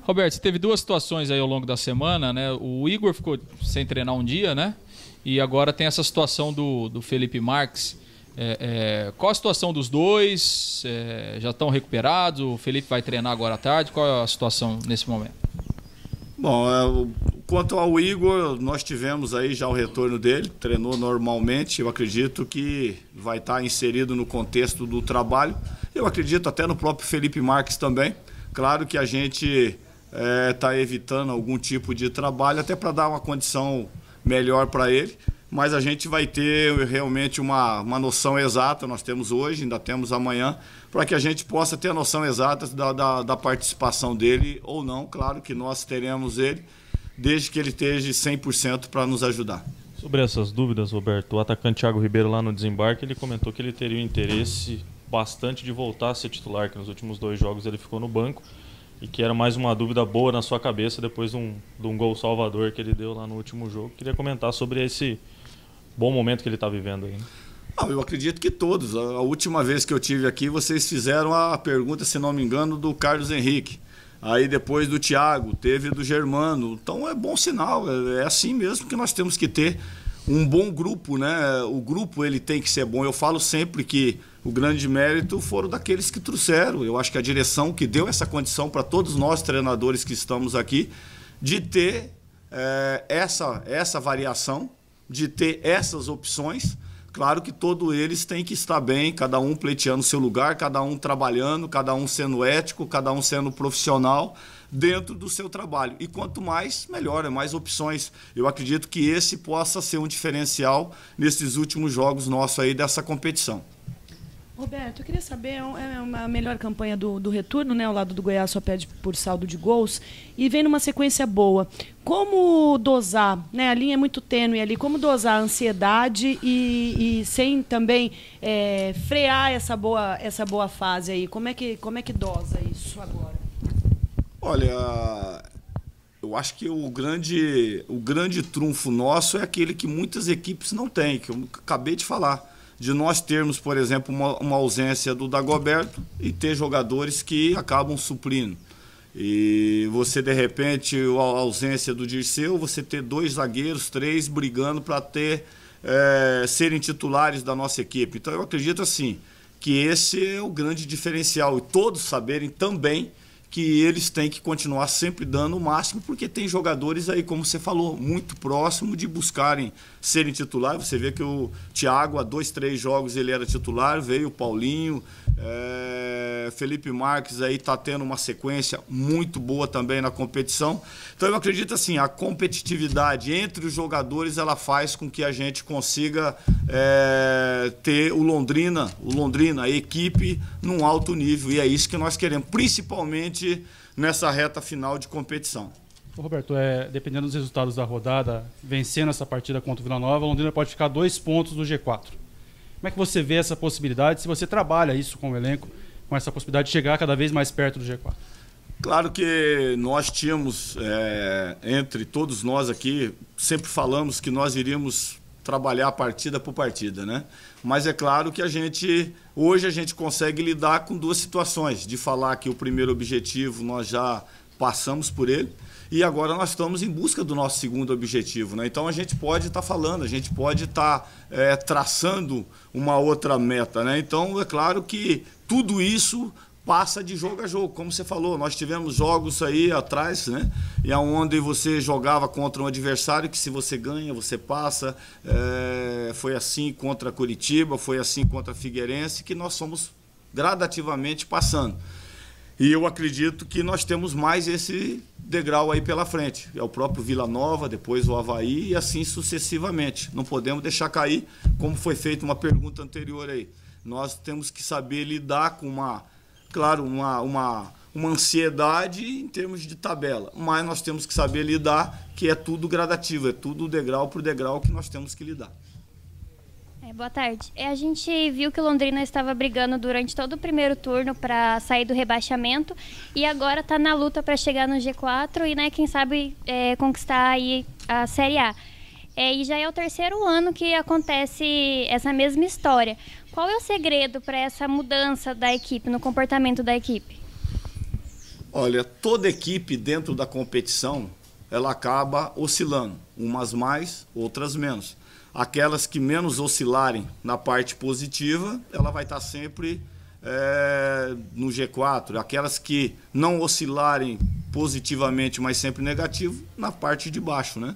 Roberto, você teve duas situações aí ao longo da semana, né? O Igor ficou sem treinar um dia, né? E agora tem essa situação do Felipe Marques. Qual a situação dos dois? Já estão recuperados? O Felipe vai treinar agora à tarde? Qual é a situação nesse momento? Bom, quanto ao Igor, nós tivemos aí já o retorno dele, treinou normalmente. Eu acredito que vai estar inserido no contexto do trabalho. Eu acredito até no próprio Felipe Marques também. Claro que a gente está evitando algum tipo de trabalho até para dar uma condição melhor para ele. Mas a gente vai ter realmente uma noção exata, nós temos hoje, ainda temos amanhã, para que a gente possa ter a noção exata da participação dele ou não. Claro que nós teremos ele, desde que ele esteja 100% para nos ajudar. Sobre essas dúvidas, Roberto, o atacante Thiago Ribeiro lá no desembarque, ele comentou que ele teria um interesse bastante de voltar a ser titular, que nos últimos 2 jogos ele ficou no banco, e que era mais uma dúvida boa na sua cabeça depois de um gol salvador que ele deu lá no último jogo. Queria comentar sobre esse bom momento que ele está vivendo aí. Eu acredito que todos. A última vez que eu tive aqui, vocês fizeram a pergunta, se não me engano, do Carlos Henrique. Aí depois do Thiago, teve do Germano. Então é bom sinal, é assim mesmo que nós temos que ter um bom grupo, né? O grupo ele tem que ser bom. Eu falo sempre que o grande mérito foram daqueles que trouxeram. Eu acho que a direção que deu essa condição para todos nós treinadores que estamos aqui, de ter essa variação, de ter essas opções. Claro que todos eles têm que estar bem, cada um pleiteando seu lugar, cada um trabalhando, cada um sendo ético, cada um sendo profissional dentro do seu trabalho. E quanto mais, melhor, mais opções. Eu acredito que esse possa ser um diferencial nesses últimos jogos nossos aí dessa competição. Roberto, eu queria saber, é uma melhor campanha do retorno, né? Ao lado do Goiás só perde por saldo de gols e vem numa sequência boa. Como dosar, né? A linha é muito tênue ali, como dosar a ansiedade e sem também frear essa boa fase aí? Como é que dosa isso agora? Olha, eu acho que o grande trunfo nosso é aquele que muitas equipes não têm, que eu acabei de falar. De nós termos, por exemplo, uma ausência do Dagoberto e ter jogadores que acabam suprindo. E você, de repente, a ausência do Dirceu, você ter 2 zagueiros, 3 brigando para serem titulares da nossa equipe. Então eu acredito assim, que esse é o grande diferencial. E todos saberem também que eles têm que continuar sempre dando o máximo, porque tem jogadores aí, como você falou, muito próximo de buscarem serem titulares. Você vê que o Thiago, há 2, 3 jogos ele era titular, veio o Paulinho, Felipe Marques aí está tendo uma sequência muito boa também na competição. Então eu acredito assim, a competitividade entre os jogadores, ela faz com que a gente consiga ter o Londrina, a equipe, num alto nível, e é isso que nós queremos, principalmente nessa reta final de competição. Roberto, dependendo dos resultados da rodada, vencendo essa partida contra o Vila Nova, a Londrina pode ficar 2 pontos do G4. Como é que você vê essa possibilidade, se você trabalha isso com o elenco, com essa possibilidade de chegar cada vez mais perto do G4? Claro que nós tínhamos, entre todos nós aqui, sempre falamos que nós iríamos trabalhar partida por partida, né? Mas é claro que hoje a gente consegue lidar com 2 situações, de falar que o primeiro objetivo nós já passamos por ele, e agora nós estamos em busca do nosso segundo objetivo, né? Então a gente pode estar falando, a gente pode estar traçando uma outra meta, né? Então é claro que tudo isso passa de jogo a jogo, como você falou, nós tivemos jogos aí atrás, né? E onde você jogava contra um adversário que se você ganha, você passa. Foi assim contra Curitiba, foi assim contra Figueirense, que nós somos gradativamente passando. E eu acredito que nós temos mais esse degrau aí pela frente. É o próprio Vila Nova, depois o Avaí e assim sucessivamente. Não podemos deixar cair, como foi feita uma pergunta anterior aí. Nós temos que saber lidar com uma ansiedade em termos de tabela, mas nós temos que saber lidar que é tudo gradativo, é tudo degrau por degrau que nós temos que lidar. Boa tarde. A gente viu que o Londrina estava brigando durante todo o primeiro turno para sair do rebaixamento e agora está na luta para chegar no G4 e, né, quem sabe conquistar aí a Série A. E já é o 3º ano que acontece essa mesma história. Qual é o segredo para essa mudança da equipe, no comportamento da equipe? Olha, toda equipe dentro da competição, ela acaba oscilando, umas mais, outras menos. Aquelas que menos oscilarem na parte positiva, ela vai estar sempre no G4. Aquelas que não oscilarem positivamente, mas sempre negativo, na parte de baixo, né?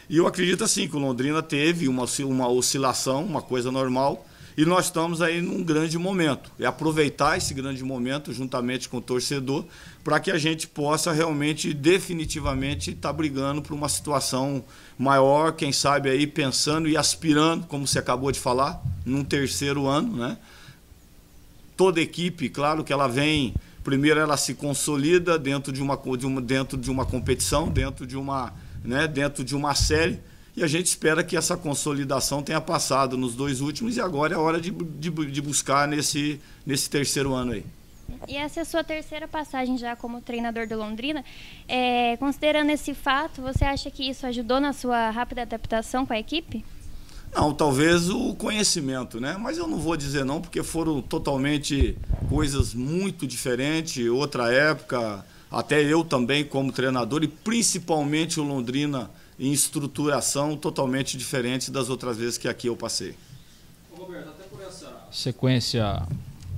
E eu acredito assim que o Londrina teve uma oscilação, uma coisa normal, e nós estamos aí num grande momento. É aproveitar esse grande momento juntamente com o torcedor para que a gente possa realmente, definitivamente, estar brigando por uma situação maior, quem sabe aí pensando e aspirando, como você acabou de falar, num terceiro ano, né? Toda equipe, claro que ela vem, primeiro ela se consolida dentro de uma competição, dentro de uma série, e a gente espera que essa consolidação tenha passado nos 2 últimos e agora é hora de buscar nesse terceiro ano aí. E essa é a sua terceira passagem já como treinador do Londrina. Considerando esse fato, você acha que isso ajudou na sua rápida adaptação com a equipe? Não, talvez o conhecimento, né? Mas eu não vou dizer não, porque foram totalmente coisas muito diferentes, outra época, até eu também como treinador, e principalmente o Londrina em estruturação totalmente diferente das outras vezes que aqui eu passei. Roberto, até por essa sequência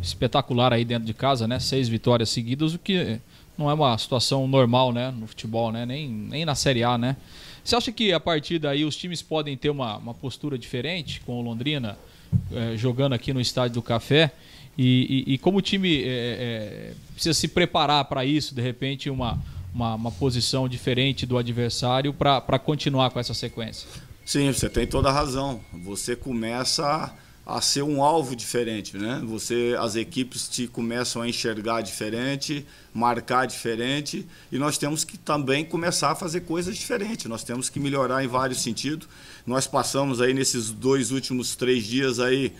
espetacular aí dentro de casa, né? 6 vitórias seguidas, o que não é uma situação normal, né? No futebol, né? Nem na Série A, né? Você acha que a partir daí os times podem ter uma postura diferente com o Londrina jogando aqui no Estádio do Café? E como o time precisa se preparar para isso, de repente uma posição diferente do adversário para continuar com essa sequência? Sim, você tem toda a razão. Você começa a ser um alvo diferente, né? As equipes te começam a enxergar diferente, marcar diferente, e nós temos que também começar a fazer coisas diferentes. Nós temos que melhorar em vários sentidos. Nós passamos aí nesses 2 últimos 3 dias aí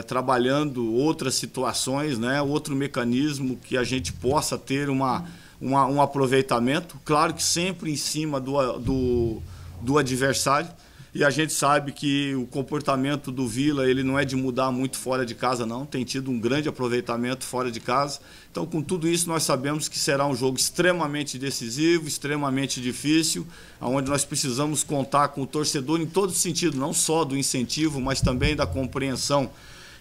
trabalhando outras situações, né? Outro mecanismo que a gente possa ter um aproveitamento, claro que sempre em cima do adversário. E a gente sabe que o comportamento do Vila, ele não é de mudar muito fora de casa, não. Tem tido um grande aproveitamento fora de casa. Então, com tudo isso, nós sabemos que será um jogo extremamente decisivo, extremamente difícil, onde nós precisamos contar com o torcedor em todo sentido, não só do incentivo, mas também da compreensão.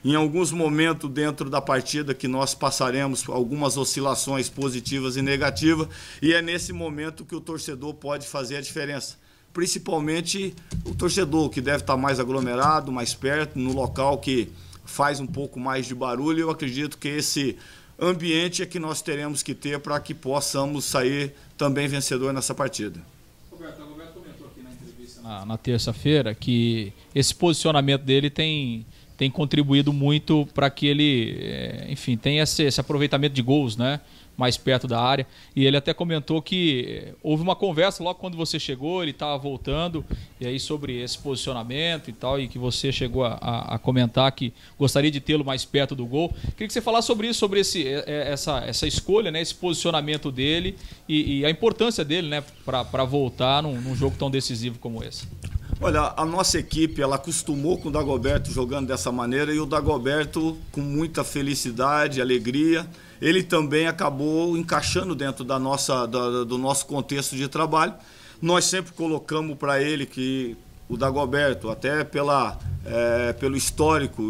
Em alguns momentos dentro da partida que nós passaremos algumas oscilações positivas e negativas, e é nesse momento que o torcedor pode fazer a diferença. Principalmente o torcedor, que deve estar mais aglomerado, mais perto, no local que faz um pouco mais de barulho. Eu acredito que esse ambiente é que nós teremos que ter para que possamos sair também vencedor nessa partida. Roberto comentou aqui na entrevista na terça-feira que esse posicionamento dele tem contribuído muito para que ele, enfim, tenha esse aproveitamento de gols, né? Mais perto da área, e ele até comentou que houve uma conversa logo quando você chegou, ele estava voltando, e aí sobre esse posicionamento e tal, e que você chegou a comentar que gostaria de tê-lo mais perto do gol. Queria que você falasse sobre isso, sobre essa escolha, né, esse posicionamento dele e a importância dele, né, para voltar num jogo tão decisivo como esse. Olha, a nossa equipe, ela acostumou com o Dagoberto jogando dessa maneira, e o Dagoberto, com muita felicidade, alegria, ele também acabou encaixando dentro do nosso contexto de trabalho. Nós sempre colocamos para ele que o Dagoberto, até pelo histórico,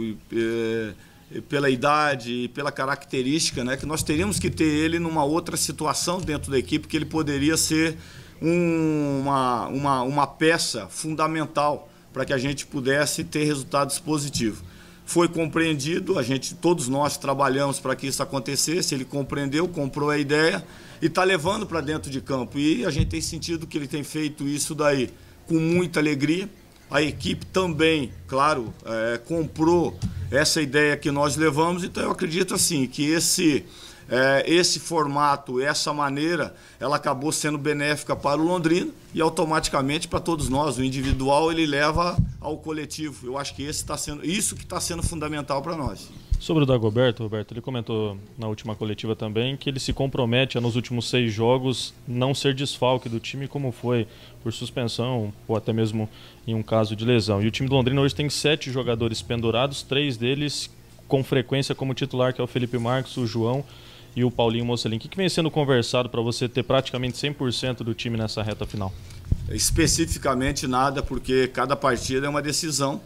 pela idade e pela característica, né, que nós teríamos que ter ele numa outra situação dentro da equipe, que ele poderia ser uma peça fundamental para que a gente pudesse ter resultados positivos. Foi compreendido, todos nós trabalhamos para que isso acontecesse, ele compreendeu, comprou a ideia e está levando para dentro de campo. E a gente tem sentido que ele tem feito isso daí com muita alegria. A equipe também, claro, comprou essa ideia que nós levamos, então eu acredito assim que esse formato, essa maneira, ela acabou sendo benéfica para o Londrina e automaticamente para todos nós. O individual, ele leva ao coletivo. Eu acho que isso que está sendo fundamental para nós. Sobre o Dagoberto, Roberto, ele comentou na última coletiva também que ele se compromete a, nos últimos 6 jogos, não ser desfalque do time, como foi por suspensão ou até mesmo em um caso de lesão. E o time do Londrina hoje tem 7 jogadores pendurados, 3 deles com frequência como titular, que é o Felipe Marques, o João e o Paulinho Mocelin. O que vem sendo conversado para você ter praticamente 100% do time nessa reta final? Especificamente nada, porque cada partida é uma decisão.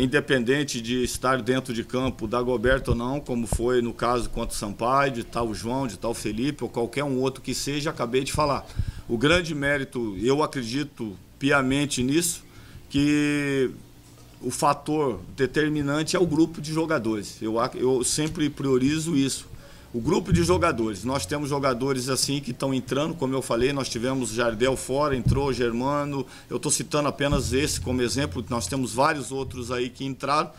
Independente de estar dentro de campo, Dagoberto ou não, como foi no caso contra o Sampaio, de tal João, de tal Felipe, ou qualquer um outro que seja, acabei de falar. O grande mérito, eu acredito piamente nisso, que o fator determinante é o grupo de jogadores. Eu sempre priorizo isso. O grupo de jogadores. Nós temos jogadores assim que estão entrando, como eu falei, nós tivemos Jardel fora, entrou Germano. Eu estou citando apenas esse como exemplo, nós temos vários outros aí que entraram.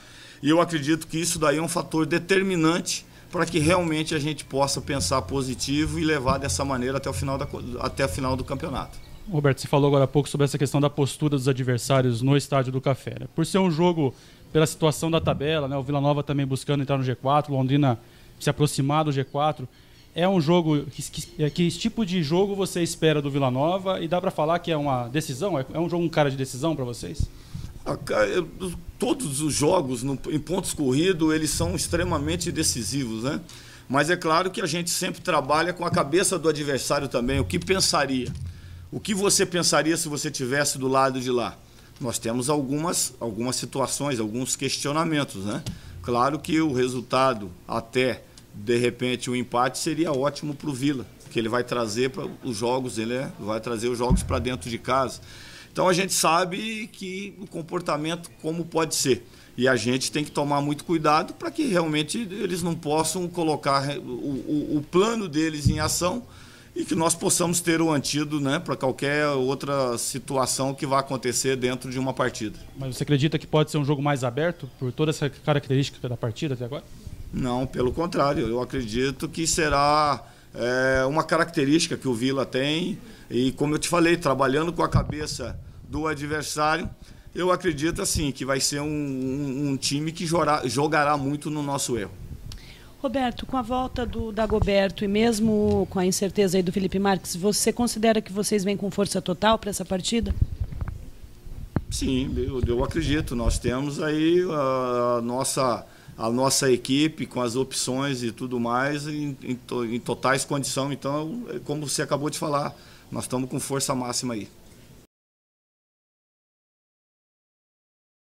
E eu acredito que isso daí é um fator determinante para que realmente a gente possa pensar positivo e levar dessa maneira até o final do campeonato. Roberto, você falou agora há pouco sobre essa questão da postura dos adversários no Estádio do Café, né? Por ser um jogo pela situação da tabela, né? O Vila Nova também buscando entrar no G4, Londrina se aproximar do G4. É um jogo... Que tipo de jogo você espera do Vila Nova? E dá para falar que é uma decisão? É um jogo, um cara de decisão para vocês? Todos os jogos em pontos corridos, eles são extremamente decisivos, né? Mas é claro que a gente sempre trabalha com a cabeça do adversário também. O que pensaria? O que você pensaria se você estivesse do lado de lá? Nós temos algumas situações, alguns questionamentos, né? Claro que o resultado, até de repente o empate, seria ótimo para o Vila, porque ele vai trazer os jogos, vai trazer os jogos para dentro de casa. Então a gente sabe que o comportamento como pode ser. E a gente tem que tomar muito cuidado para que realmente eles não possam colocar o plano deles em ação e que nós possamos ter o antídoto, né, para qualquer outra situação que vá acontecer dentro de uma partida. Mas você acredita que pode ser um jogo mais aberto por toda essa característica da partida até agora? Não, pelo contrário. Eu acredito que será uma característica que o Vila tem e, como eu te falei, trabalhando com a cabeça do adversário, eu acredito assim que vai ser um time que jogará muito no nosso erro. Roberto, com a volta do Dagoberto e mesmo com a incerteza aí do Felipe Marques, você considera que vocês vêm com força total para essa partida? Sim, eu acredito. Nós temos aí a nossa equipe com as opções e tudo mais em totais condições. Então, como você acabou de falar, nós estamos com força máxima aí.